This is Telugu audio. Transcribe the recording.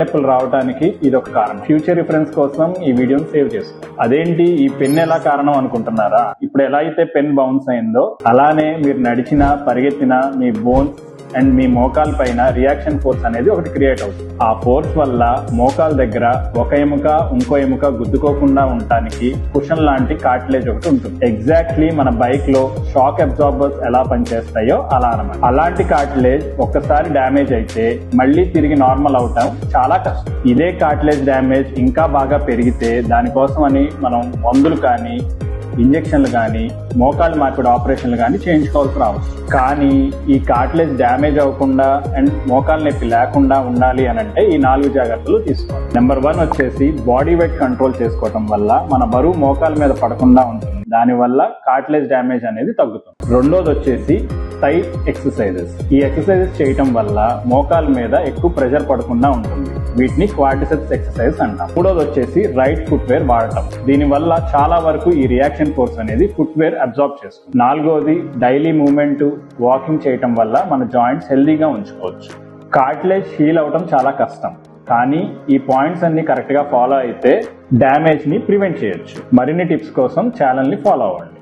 నొప్పులు రావడానికి ఇది ఒక కారణం. ఫ్యూచర్ రిఫరెన్స్ కోసం ఈ వీడియోని సేవ్ చేసుకోండి. అదేంటి ఈ పెన్ ఎలా కారణం అనుకుంటున్నారా? ఇప్పుడు ఎలా అయితే పెన్ బౌన్స్ అయిందో అలానే మీరు నడిచినా పరిగెత్తినా మీ బోన్స్ అండ్ మీ మోకాల పైన రియాక్షన్ ఫోర్స్ అనేది ఒకటి క్రియేట్ అవుతుంది. ఆ ఫోర్స్ వల్ల మోకాల దగ్గర ఒక ఎముక ఇంకో ఎముక గుద్దుకోకుండా ఉండటానికి కుషన్ లాంటి కార్టిలేజ్ ఒకటి ఉంటుంది. ఎగ్జాక్ట్లీ మన బైక్ లో షాక్ అబ్జార్బర్స్ ఎలా పనిచేస్తాయో అలా అన్నమాట. అలాంటి కార్టిలేజ్ ఒక్కసారి డ్యామేజ్ అయితే మళ్ళీ తిరిగి నార్మల్ అవటం చాలా కష్టం. ఇదే కార్టిలేజ్ డ్యామేజ్ ఇంకా బాగా పెరిగితే దానికోసం అని మనం మందులు కానీ ఇంజెక్షన్లు కానీ మోకాలు మార్పిడి ఆపరేషన్లు కానీ చేయించుకోవాల్సి రావచ్చు. కానీ ఈ కార్టిలేజ్ డ్యామేజ్ అవ్వకుండా అండ్ మోకాలు నొప్పి లేకుండా ఉండాలి అని అంటే ఈ 4 జాగ్రత్తలు తీసుకోవాలి. నెంబర్ 1 వచ్చేసి బాడీ వెయిట్ కంట్రోల్ చేసుకోవటం వల్ల మన బరువు మోకాల మీద పడకుండా ఉంటుంది. దానివల్ల కార్టిలేజ్ డ్యామేజ్ అనేది తగ్గుతుంది. రెండోది వచ్చేసి టైట్ ఎక్సర్సైజెస్. ఈ ఎక్సర్సైజెస్ చేయటం వల్ల మోకాల మీద ఎక్కువ ప్రెషర్ పడకుండా ఉంటుంది. వీటిని క్వాడ్రిసెప్స్ ఎక్సర్సైజ్ అంటాం. మూడోది వచ్చేసి రైట్ ఫుట్వేర్ వాడటం. దీనివల్ల చాలా వరకు ఈ రియాక్షన్ ఫోర్స్ అనేది ఫుట్వేర్ అబ్జార్బ్ చేస్తుంది. నాలుగోది డైలీ మూవ్మెంట్, వాకింగ్ చేయటం వల్ల మన జాయింట్స్ హెల్దీగా ఉంచుకోవచ్చు. కార్టిలేజ్ హీల్ అవటం చాలా కష్టం, కానీ ఈ పాయింట్స్ అన్ని కరెక్ట్ గా ఫాలో అయితే డ్యామేజ్ ని ప్రివెంట్ చేయొచ్చు. మరిన్ని టిప్స్ కోసం ఛానల్ ని ఫాలో అవ్వండి.